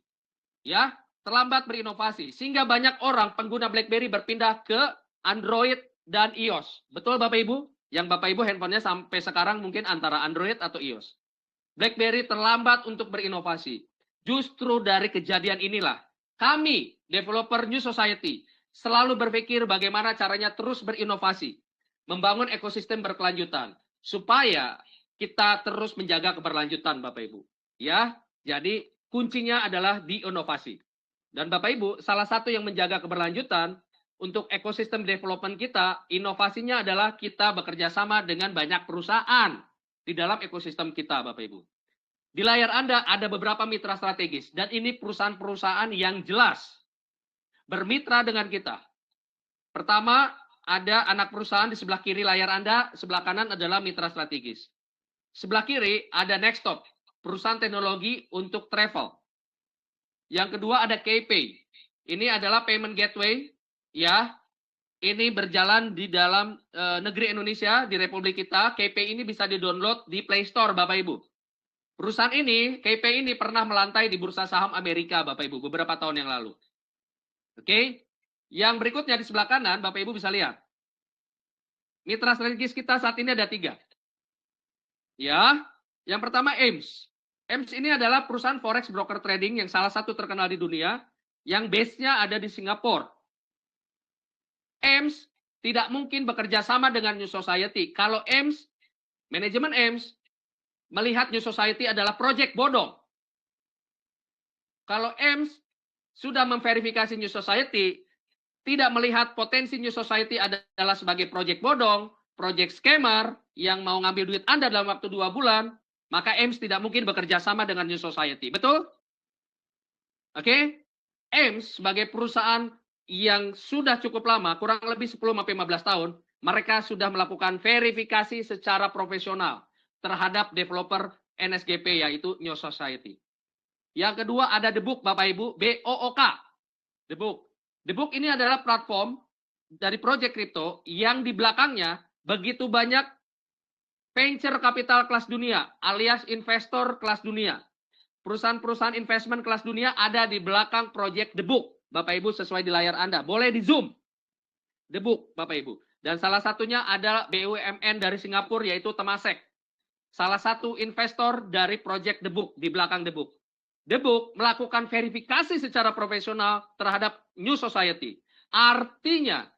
Ya, terlambat berinovasi sehingga banyak orang pengguna BlackBerry berpindah ke Android dan iOS. Betul Bapak Ibu? Yang Bapak Ibu handphonenya sampai sekarang mungkin antara Android atau iOS. BlackBerry terlambat untuk berinovasi. Justru dari kejadian inilah kami, developer New Society, selalu berpikir bagaimana caranya terus berinovasi, membangun ekosistem berkelanjutan, supaya kita terus menjaga keberlanjutan, Bapak Ibu. Ya, jadi kuncinya adalah di inovasi. Dan Bapak Ibu, salah satu yang menjaga keberlanjutan untuk ekosistem development kita, inovasinya adalah kita bekerja sama dengan banyak perusahaan di dalam ekosistem kita, Bapak Ibu. Di layar Anda ada beberapa mitra strategis, dan ini perusahaan-perusahaan yang jelas bermitra dengan kita. Pertama, ada anak perusahaan di sebelah kiri layar Anda, sebelah kanan adalah mitra strategis. Sebelah kiri ada Nextop, perusahaan teknologi untuk travel. Yang kedua ada KPay. Ini adalah payment gateway, ya. Ini berjalan di dalam negeri Indonesia, di Republik kita. KPay ini bisa di-download di Play Store, Bapak Ibu. Perusahaan ini, KPay ini pernah melantai di bursa saham Amerika, Bapak Ibu, beberapa tahun yang lalu. Oke. Yang berikutnya di sebelah kanan, Bapak Ibu bisa lihat. Mitra strategis kita saat ini ada 3. Ya, yang pertama AIMS. AIMS ini adalah perusahaan forex broker trading yang salah satu terkenal di dunia, yang base-nya ada di Singapura. AIMS tidak mungkin bekerja sama dengan New Society. Kalau AIMS, manajemen AIMS, melihat New Society adalah proyek bodong. Kalau AIMS sudah memverifikasi New Society, tidak melihat potensi New Society adalah sebagai proyek bodong, proyek scammer yang mau ngambil duit Anda dalam waktu 2 bulan, maka AIMS tidak mungkin bekerja sama dengan New Society. Betul? Oke? AIMS sebagai perusahaan yang sudah cukup lama, kurang lebih 10-15 tahun, mereka sudah melakukan verifikasi secara profesional terhadap developer NSGP, yaitu New Society. Yang kedua ada The Book, Bapak Ibu, BOOK. The Book. The Book ini adalah platform dari proyek kripto yang di belakangnya begitu banyak venture capital kelas dunia, alias investor kelas dunia. Perusahaan-perusahaan investment kelas dunia ada di belakang proyek The Book. Bapak Ibu sesuai di layar Anda. Boleh di zoom. The Book, Bapak Ibu. Dan salah satunya ada BUMN dari Singapura, yaitu Temasek. Salah satu investor dari proyek The Book, di belakang The Book. The Book melakukan verifikasi secara profesional terhadap New Society. Artinya,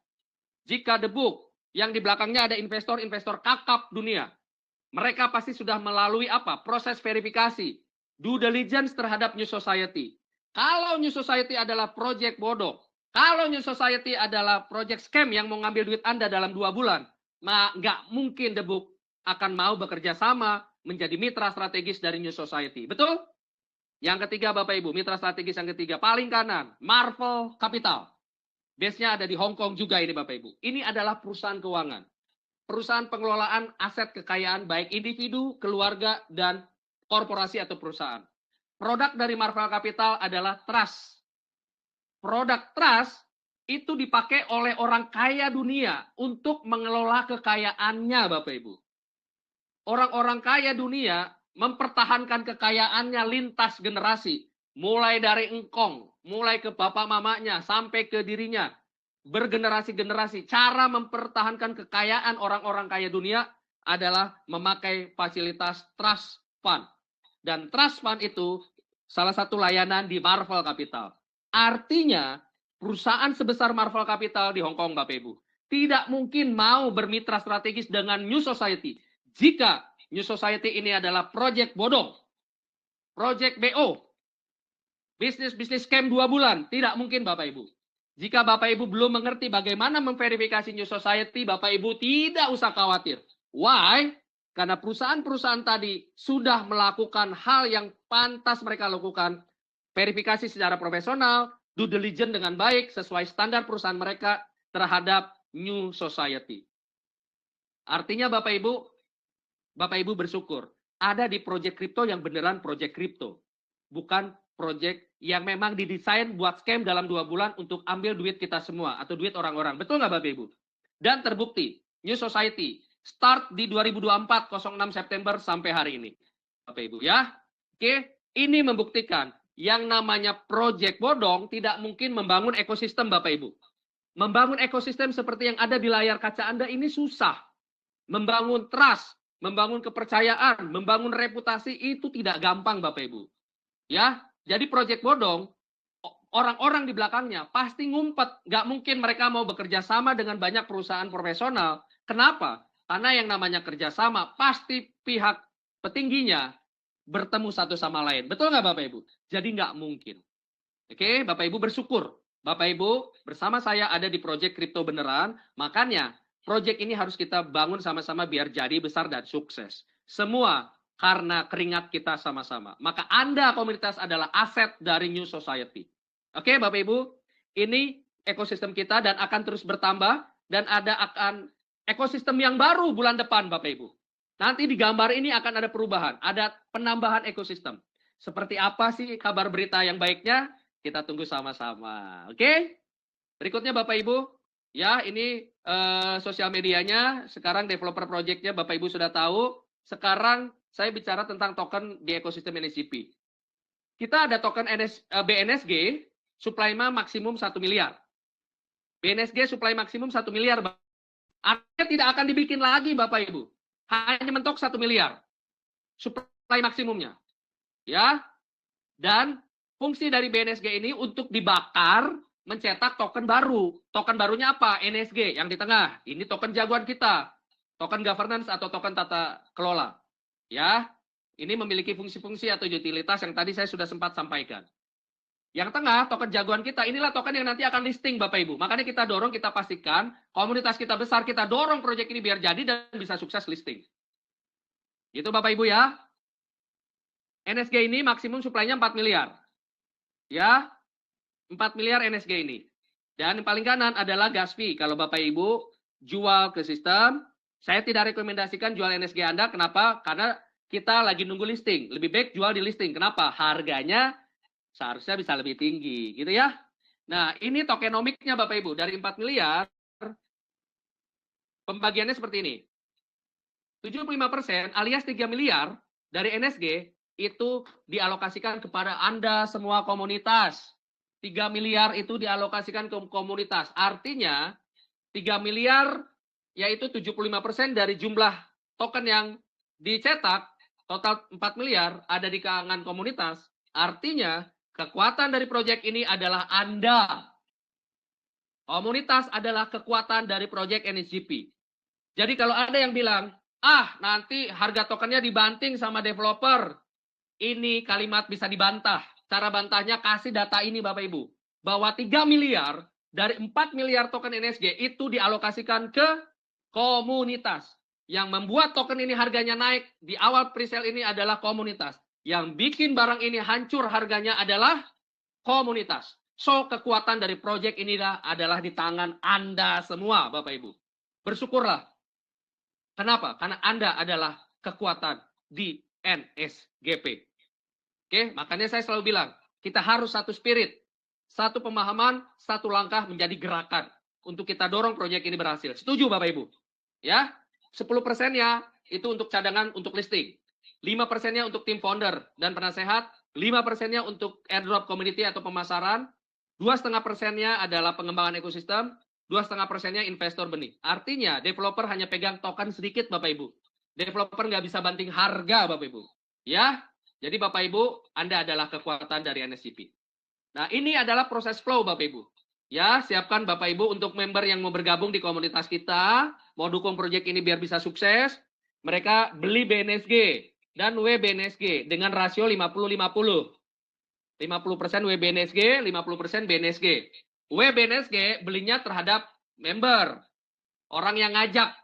jika The Book yang di belakangnya ada investor-investor kakap dunia, mereka pasti sudah melalui apa? Proses verifikasi, due diligence terhadap New Society. Kalau New Society adalah proyek bodoh, kalau New Society adalah proyek scam yang mau ngambil duit Anda dalam 2 bulan, nggak mungkin The Book akan mau bekerja sama menjadi mitra strategis dari New Society. Betul? Yang ketiga, Bapak Ibu, mitra strategis yang ketiga, paling kanan, Marvel Capital. Base-nya ada di Hong Kong juga ini, Bapak Ibu. Ini adalah perusahaan keuangan. Perusahaan pengelolaan aset kekayaan baik individu, keluarga, dan korporasi atau perusahaan. Produk dari Marvel Capital adalah trust. Produk trust itu dipakai oleh orang kaya dunia untuk mengelola kekayaannya, Bapak Ibu. Orang-orang kaya dunia mempertahankan kekayaannya lintas generasi. Mulai dari engkong, mulai ke bapak mamanya, sampai ke dirinya. Bergenerasi-generasi. Cara mempertahankan kekayaan orang-orang kaya dunia adalah memakai fasilitas trust fund. Dan trust fund itu salah satu layanan di Marvel Capital. Artinya, perusahaan sebesar Marvel Capital di Hong Kong, Bapak Ibu, tidak mungkin mau bermitra strategis dengan New Society jika New Society ini adalah proyek bodong, proyek BO, bisnis scam 2 bulan. Tidak mungkin, Bapak Ibu. Jika Bapak Ibu belum mengerti bagaimana memverifikasi New Society, Bapak Ibu tidak usah khawatir. Why? Karena perusahaan-perusahaan tadi sudah melakukan hal yang pantas mereka lakukan. Verifikasi secara profesional, due diligence dengan baik, sesuai standar perusahaan mereka terhadap New Society. Artinya Bapak Ibu bersyukur. Ada di proyek kripto yang beneran proyek kripto. Bukan proyek yang memang didesain buat scam dalam 2 bulan untuk ambil duit kita semua atau duit orang-orang. Betul nggak Bapak Ibu? Dan terbukti, New Society start di 2024, 06 September sampai hari ini. Bapak Ibu ya. Oke, ini membuktikan yang namanya proyek bodong tidak mungkin membangun ekosistem Bapak Ibu. Membangun ekosistem seperti yang ada di layar kaca Anda ini susah. Membangun trust, membangun kepercayaan, membangun reputasi itu tidak gampang Bapak Ibu. Ya, jadi proyek bodong, orang-orang di belakangnya pasti ngumpet. Nggak mungkin mereka mau bekerja sama dengan banyak perusahaan profesional. Kenapa? Karena yang namanya kerjasama, pasti pihak petingginya bertemu satu sama lain. Betul nggak Bapak Ibu? Jadi nggak mungkin. Oke, Bapak Ibu bersyukur. Bapak Ibu bersama saya ada di proyek kripto beneran. Makanya proyek ini harus kita bangun sama-sama biar jadi besar dan sukses. Semua karena keringat kita sama-sama. Maka Anda komunitas adalah aset dari New Society. Oke Bapak Ibu, ini ekosistem kita dan akan terus bertambah. Dan akan ekosistem yang baru bulan depan Bapak Ibu. Nanti di gambar ini akan ada perubahan, ada penambahan ekosistem. Seperti apa sih kabar berita yang baiknya? Kita tunggu sama-sama. Oke? Berikutnya Bapak Ibu, ya ini sosial medianya, sekarang developer projectnya Bapak Ibu sudah tahu. Sekarang saya bicara tentang token di ekosistem NSGP. Kita ada token BNSG, supply maksimum 1 miliar. BNSG supply maksimum 1 miliar. Artinya tidak akan dibikin lagi Bapak Ibu. Hanya mentok 1 miliar. Supply maksimumnya. Ya. Dan fungsi dari BNSG ini untuk dibakar, mencetak token baru. Token barunya apa? NSG yang di tengah. Ini token jagoan kita. Token governance atau token tata kelola. Ya. Ini memiliki fungsi-fungsi atau utilitas yang tadi saya sudah sempat sampaikan. Yang tengah, token jagoan kita, inilah token yang nanti akan listing Bapak Ibu. Makanya kita dorong, kita pastikan, komunitas kita besar, kita dorong proyek ini biar jadi dan bisa sukses listing. Itu Bapak Ibu ya. NSG ini maksimum supply-nya 4 miliar. Ya, 4 miliar NSG ini. Dan yang paling kanan adalah gas fee. Kalau Bapak Ibu jual ke sistem, saya tidak rekomendasikan jual NSG Anda. Kenapa? Karena kita lagi nunggu listing. Lebih baik jual di listing. Kenapa? Harganya seharusnya bisa lebih tinggi, gitu ya. Nah, ini tokenomiknya Bapak Ibu. Dari 4 miliar, pembagiannya seperti ini. 75% alias 3 miliar dari NSG itu dialokasikan kepada Anda semua komunitas. 3 miliar itu dialokasikan ke komunitas. Artinya, 3 miliar yaitu 75% dari jumlah token yang dicetak, total 4 miliar ada di kalangan komunitas. Artinya, kekuatan dari proyek ini adalah Anda. Komunitas adalah kekuatan dari proyek NSGP. Jadi kalau ada yang bilang, nanti harga tokennya dibanting sama developer. Ini kalimat bisa dibantah. Cara bantahnya kasih data ini Bapak Ibu. Bahwa 3 miliar dari 4 miliar token NSG itu dialokasikan ke komunitas. Yang membuat token ini harganya naik di awal presale ini adalah komunitas. Yang bikin barang ini hancur harganya adalah komunitas. So, kekuatan dari proyek ini adalah di tangan Anda semua, Bapak Ibu. Bersyukurlah. Kenapa? Karena Anda adalah kekuatan di NSGP. Oke, makanya saya selalu bilang, kita harus satu spirit, satu pemahaman, satu langkah menjadi gerakan untuk kita dorong proyek ini berhasil. Setuju Bapak Ibu? Ya, 10%-nya itu untuk cadangan untuk listing. 5%-nya untuk tim founder dan penasehat, 5%-nya untuk airdrop community atau pemasaran, 2,5%-nya adalah pengembangan ekosistem, 2,5%-nya investor benih. Artinya, developer hanya pegang token sedikit, Bapak Ibu. Developer nggak bisa banting harga, Bapak Ibu. Ya, jadi Bapak Ibu, Anda adalah kekuatan dari NSGP. Nah, ini adalah proses flow, Bapak Ibu. Ya, siapkan Bapak Ibu untuk member yang mau bergabung di komunitas kita, mau dukung proyek ini biar bisa sukses, mereka beli BNSG dan WBNSG dengan rasio 50-50. 50% WBNSG, 50% BNSG. WBNSG belinya terhadap member, orang yang ngajak.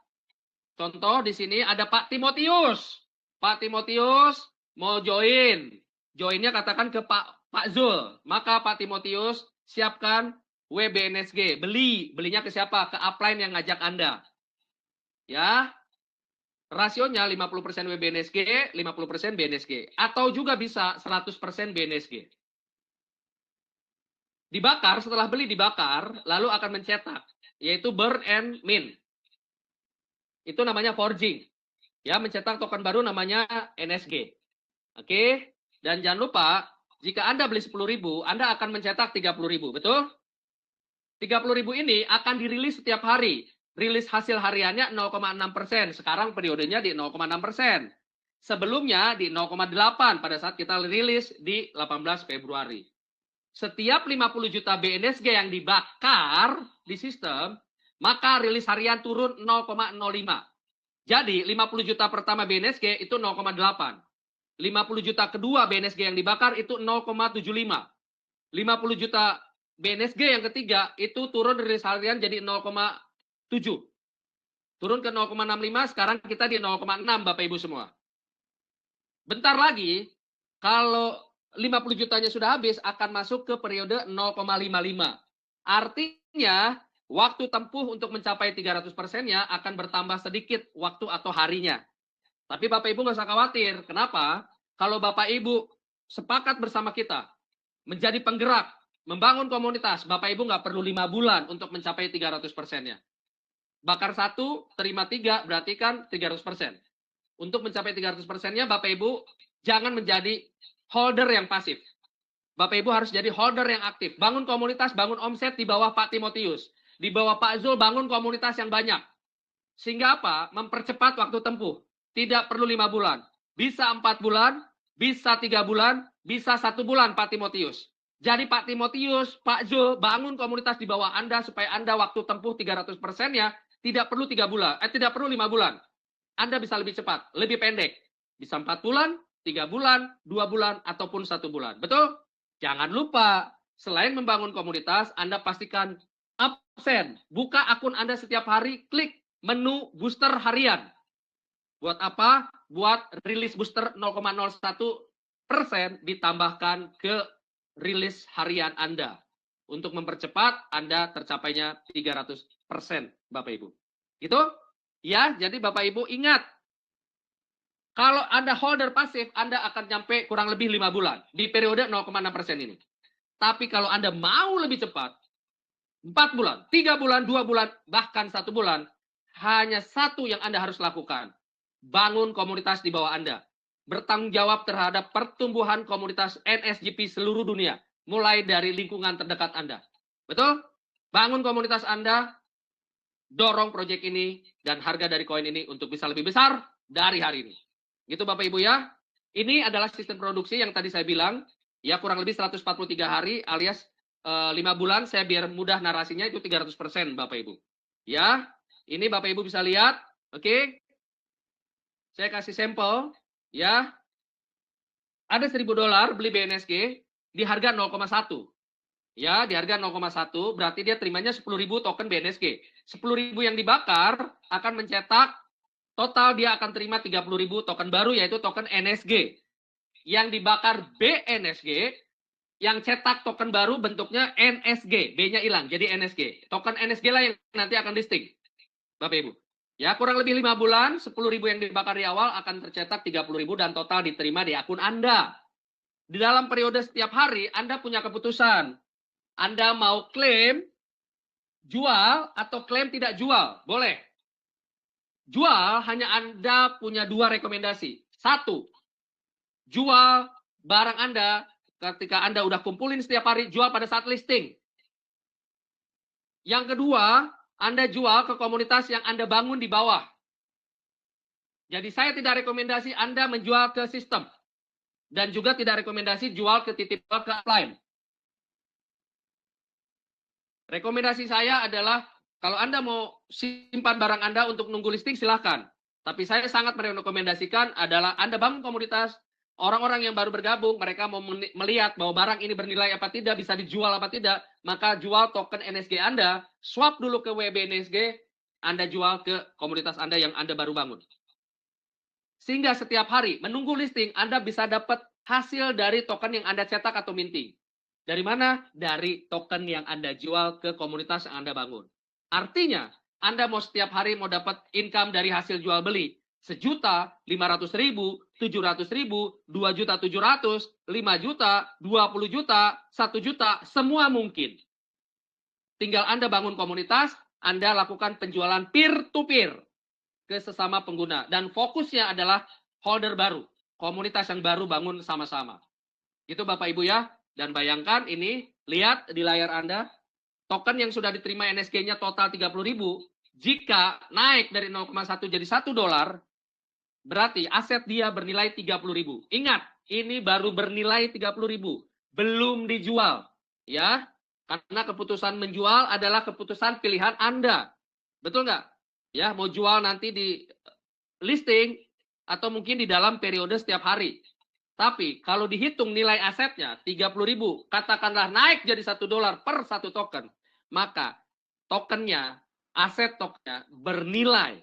Contoh di sini ada Pak Timotius. Pak Timotius mau join. Joinnya katakan ke Pak Zul. Maka Pak Timotius siapkan WBNSG. Belinya ke siapa? Ke upline yang ngajak Anda. Ya. Rasionya 50% WBNSG, 50% BNSG. Atau juga bisa 100% BNSG. Dibakar, setelah beli dibakar, lalu akan mencetak. Yaitu burn and mint. Itu namanya forging. Ya, mencetak token baru namanya NSG. Oke. Dan jangan lupa, jika Anda beli 10.000, Anda akan mencetak 30.000. Betul? 30.000 ini akan dirilis setiap hari. Rilis hasil hariannya 0,6%. Sekarang periodenya di 0,6%. Sebelumnya di 0,8 pada saat kita rilis di 18 Februari. Setiap 50 juta BNSG yang dibakar di sistem, maka rilis harian turun 0,05. Jadi 50 juta pertama BNSG itu 0,8. 50 juta kedua BNSG yang dibakar itu 0,75. 50 juta BNSG yang ketiga itu turun rilis harian jadi 0,7. Turun ke 0,65, sekarang kita di 0,6 Bapak Ibu semua. Bentar lagi, kalau 50 jutanya sudah habis, akan masuk ke periode 0,55. Artinya, waktu tempuh untuk mencapai 300%-nya akan bertambah sedikit waktu atau harinya. Tapi Bapak Ibu nggak usah khawatir. Kenapa? Kalau Bapak Ibu sepakat bersama kita, menjadi penggerak, membangun komunitas, Bapak Ibu nggak perlu 5 bulan untuk mencapai 300%-nya. Bakar 1, terima 3, berarti kan 300%. Untuk mencapai 300%-nya, Bapak Ibu jangan menjadi holder yang pasif. Bapak Ibu harus jadi holder yang aktif. Bangun komunitas, bangun omset di bawah Pak Timotius. Di bawah Pak Zul, bangun komunitas yang banyak. Sehingga apa? Mempercepat waktu tempuh. Tidak perlu 5 bulan. Bisa 4 bulan, bisa 3 bulan, bisa 1 bulan Pak Timotius. Jadi Pak Timotius, Pak Zul, bangun komunitas di bawah Anda supaya Anda waktu tempuh 300%-nya tidak perlu 3 bulan, tidak perlu 5 bulan. Anda bisa lebih cepat, lebih pendek. Bisa 4 bulan, 3 bulan, 2 bulan, ataupun 1 bulan. Betul? Jangan lupa, selain membangun komunitas, Anda pastikan absen. Buka akun Anda setiap hari, klik menu booster harian. Buat apa? Buat rilis booster 0,01% ditambahkan ke rilis harian Anda. Untuk mempercepat Anda tercapainya 300%, Bapak Ibu. Gitu? Ya, jadi Bapak Ibu ingat, kalau Anda holder pasif, Anda akan nyampe kurang lebih 5 bulan di periode 0,6% ini. Tapi kalau Anda mau lebih cepat, 4 bulan, 3 bulan, 2 bulan, bahkan 1 bulan, hanya satu yang Anda harus lakukan. Bangun komunitas di bawah Anda. Bertanggung jawab terhadap pertumbuhan komunitas NSGP seluruh dunia. Mulai dari lingkungan terdekat Anda. Betul? Bangun komunitas Anda, dorong proyek ini, dan harga dari koin ini untuk bisa lebih besar dari hari ini. Gitu Bapak Ibu ya. Ini adalah sistem produksi yang tadi saya bilang. Ya kurang lebih 143 hari alias 5 bulan. Saya biar mudah narasinya itu 300% Bapak Ibu. Ya. Ini Bapak Ibu bisa lihat. Oke. Saya kasih sampel. Ya. Ada $1.000 beli BNSG di harga 0,1. Ya, di harga 0,1 berarti dia terimanya 10.000 token BNSG. 10.000 yang dibakar akan mencetak total dia akan terima 30.000 token baru yaitu token NSG. Yang dibakar BNSG, yang cetak token baru bentuknya NSG, B-nya hilang jadi NSG. Token NSG lah yang nanti akan listing. Bapak Ibu. Ya, kurang lebih 5 bulan, 10.000 yang dibakar di awal akan tercetak 30.000 dan total diterima di akun Anda. Di dalam periode setiap hari, Anda punya keputusan. Anda mau klaim, jual, atau klaim tidak jual. Boleh. Jual, hanya Anda punya 2 rekomendasi. 1, jual barang Anda ketika Anda udah kumpulin setiap hari, jual pada saat listing. Yang kedua, Anda jual ke komunitas yang Anda bangun di bawah. Jadi saya tidak rekomendasi Anda menjual ke sistem. Dan juga tidak rekomendasi jual ke titip ke upline. Rekomendasi saya adalah kalau Anda mau simpan barang Anda untuk nunggu listing silahkan. Tapi saya sangat merekomendasikan adalah Anda bangun komunitas, orang-orang yang baru bergabung, mereka mau melihat bahwa barang ini bernilai apa tidak, bisa dijual apa tidak, maka jual token NSG Anda, swap dulu ke WB NSG, Anda jual ke komunitas Anda yang Anda baru bangun. Sehingga setiap hari menunggu listing, Anda bisa dapat hasil dari token yang Anda cetak atau minting. Dari mana? Dari token yang Anda jual ke komunitas yang Anda bangun. Artinya, Anda mau setiap hari mau dapat income dari hasil jual beli. 1.500.000, 700.000, 2.700.000, 5 juta, 20 juta, 1 juta, semua mungkin. Tinggal Anda bangun komunitas, Anda lakukan penjualan peer-to-peer ke sesama pengguna. Dan fokusnya adalah holder baru. Komunitas yang baru bangun sama-sama. Itu Bapak Ibu ya. Dan bayangkan ini, lihat di layar Anda, token yang sudah diterima NSG-nya total 30.000, jika naik dari 0,1 jadi $1, berarti aset dia bernilai 30.000. Ingat, ini baru bernilai 30.000, belum dijual, ya. Karena keputusan menjual adalah keputusan pilihan Anda. Betul nggak? Ya, mau jual nanti di listing atau mungkin di dalam periode setiap hari. Tapi kalau dihitung nilai asetnya 30.000, katakanlah naik jadi $1 per satu token, maka tokennya, aset tokennya bernilai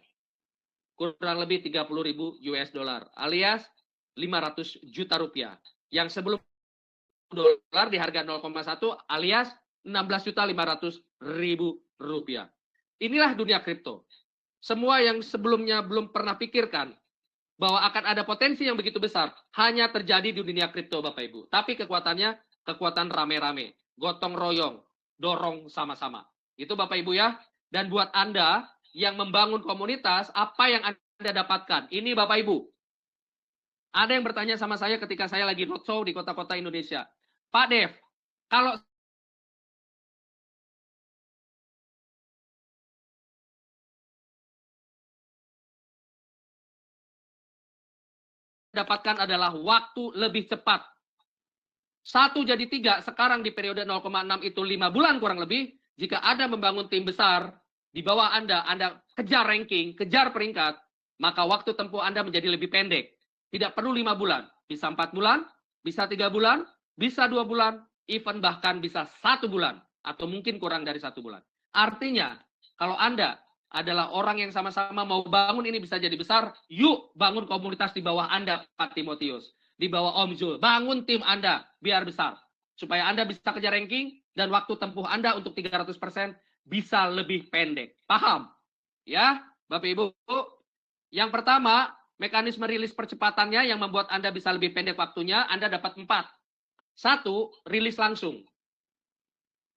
kurang lebih 30.000 US dollar alias 500 juta rupiah. Yang sebelum dolar di harga 0,1 alias 16.500.000 rupiah. Inilah dunia kripto. Semua yang sebelumnya belum pernah pikirkan bahwa akan ada potensi yang begitu besar hanya terjadi di dunia kripto Bapak Ibu. Tapi kekuatannya kekuatan rame-rame, gotong royong, dorong sama-sama. Itu Bapak Ibu ya. Dan buat Anda yang membangun komunitas, apa yang Anda dapatkan? Ini Bapak Ibu. Ada yang bertanya sama saya ketika saya lagi roadshow di kota-kota Indonesia. Pak Dev, kalau dapatkan adalah waktu lebih cepat. 1 jadi 3, sekarang di periode 0,6 itu 5 bulan kurang lebih. Jika Anda membangun tim besar, di bawah Anda kejar ranking, kejar peringkat, maka waktu tempuh Anda menjadi lebih pendek. Tidak perlu 5 bulan, bisa 4 bulan, bisa 3 bulan, bisa 2 bulan, even bahkan bisa 1 bulan, atau mungkin kurang dari 1 bulan. Artinya, kalau Anda adalah orang yang sama-sama mau bangun ini bisa jadi besar, yuk bangun komunitas di bawah Anda, Pak Timotius. Di bawah Om Zul. Bangun tim Anda biar besar. Supaya Anda bisa kejar ranking dan waktu tempuh Anda untuk 300% bisa lebih pendek. Paham? Ya, Bapak Ibu. Yang pertama, mekanisme rilis percepatannya yang membuat Anda bisa lebih pendek waktunya, Anda dapat 4. 1, rilis langsung.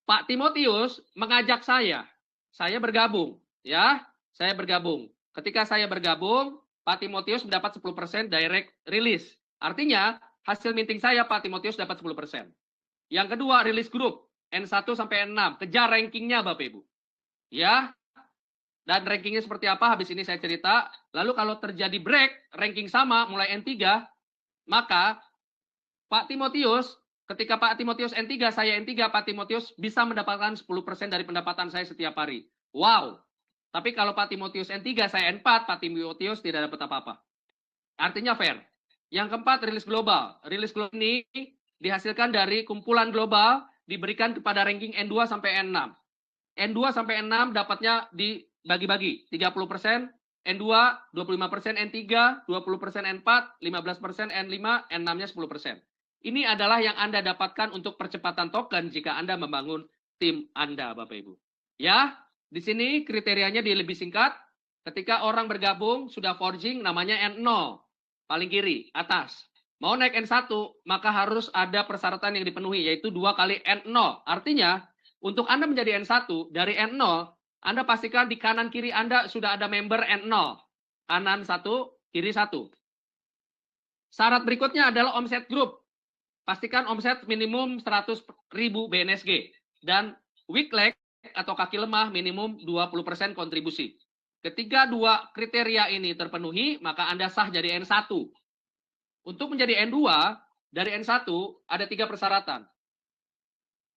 Pak Timotius mengajak saya bergabung. Ya, saya bergabung. Ketika saya bergabung, Pak Timotius mendapat 10% direct release. Artinya, hasil minting saya, Pak Timotius dapat 10%. Yang kedua, rilis grup. N1 sampai N6. Kejar rankingnya, Bapak Ibu. Ya. Dan rankingnya seperti apa, habis ini saya cerita. Lalu kalau terjadi break, ranking sama, mulai N3, maka Pak Timotius, ketika Pak Timotius N3, saya N3, Pak Timotius bisa mendapatkan 10% dari pendapatan saya setiap hari. Wow. Tapi kalau Pak Timotius N3, saya N4, Pak Timotius tidak dapat apa-apa. Artinya fair. Yang keempat, rilis global. Rilis global ini dihasilkan dari kumpulan global diberikan kepada ranking N2 sampai N6. N2 sampai N6 dapatnya dibagi-bagi. 30%, N2, 25%, N3, 20% N4, 15% N5, N6-nya 10%. Ini adalah yang Anda dapatkan untuk percepatan token jika Anda membangun tim Anda, Bapak Ibu. Ya, di sini kriterianya lebih singkat. Ketika orang bergabung, sudah forging, namanya N0. Paling kiri, atas. Mau naik N1, maka harus ada persyaratan yang dipenuhi, yaitu 2 kali N0. Artinya, untuk Anda menjadi N1, dari N0, Anda pastikan di kanan kiri Anda sudah ada member N0. Kanan 1, kiri 1. Syarat berikutnya adalah omset grup. Pastikan omset minimum 100.000 BNSG. Dan weak leg atau kaki lemah minimum 20% kontribusi. Ketika 2 kriteria ini terpenuhi, maka Anda sah jadi N1. Untuk menjadi N2, dari N1 ada 3 persyaratan.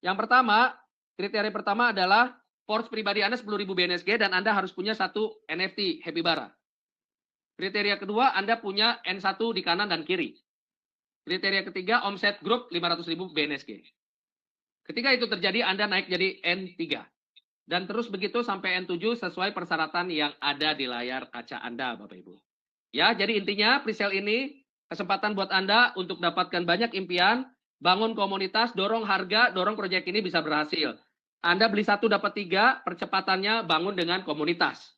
Yang pertama, kriteria pertama adalah force pribadi Anda 10.000 BNSG dan Anda harus punya 1 NFT Happy Bara. Kriteria kedua, Anda punya N1 di kanan dan kiri. Kriteria ketiga, omset grup 500.000 BNSG. Ketika itu terjadi, Anda naik jadi N3. Dan terus begitu sampai N7 sesuai persyaratan yang ada di layar kaca Anda, Bapak Ibu. Ya, jadi intinya presale ini kesempatan buat Anda untuk dapatkan banyak impian, bangun komunitas, dorong harga, dorong proyek ini bisa berhasil. Anda beli 1 dapat 3, percepatannya bangun dengan komunitas.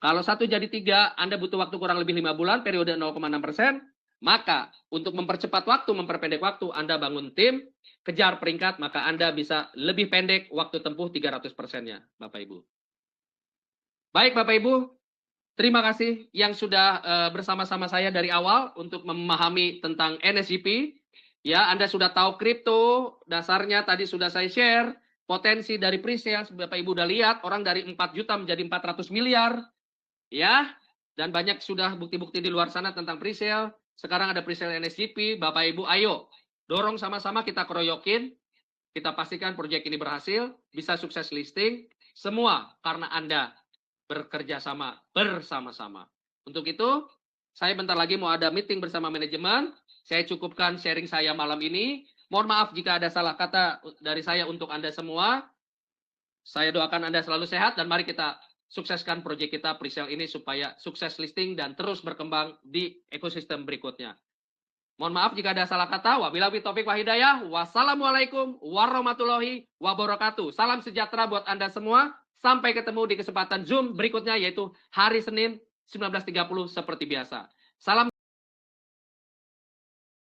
Kalau 1 jadi 3, Anda butuh waktu kurang lebih 5 bulan, periode 0,6%. Maka untuk mempercepat waktu, memperpendek waktu, Anda bangun tim, kejar peringkat, maka Anda bisa lebih pendek waktu tempuh 300%-nya, Bapak Ibu. Baik, Bapak Ibu, terima kasih yang sudah bersama-sama saya dari awal untuk memahami tentang NSGP. Ya, Anda sudah tahu kripto, dasarnya tadi sudah saya share, potensi dari pre-sales, Bapak Ibu udah lihat, orang dari 4 juta menjadi 400 miliar, ya, dan banyak sudah bukti-bukti di luar sana tentang pre-sale. Sekarang ada pre-sale NSGP, Bapak Ibu ayo, dorong sama-sama kita keroyokin, kita pastikan proyek ini berhasil, bisa sukses listing, semua karena Anda bekerja sama bersama-sama. Untuk itu, saya bentar lagi mau ada meeting bersama manajemen. Saya cukupkan sharing saya malam ini. Mohon maaf jika ada salah kata dari saya untuk Anda semua. Saya doakan Anda selalu sehat dan mari kita sukseskan proyek kita pre-sale ini supaya sukses listing dan terus berkembang di ekosistem berikutnya. Mohon maaf jika ada salah kata. Wabillahi taufiq wa hidayah. Wassalamualaikum warahmatullahi wabarakatuh. Salam sejahtera buat Anda semua. Sampai ketemu di kesempatan Zoom berikutnya yaitu hari Senin 19.30 seperti biasa. Salam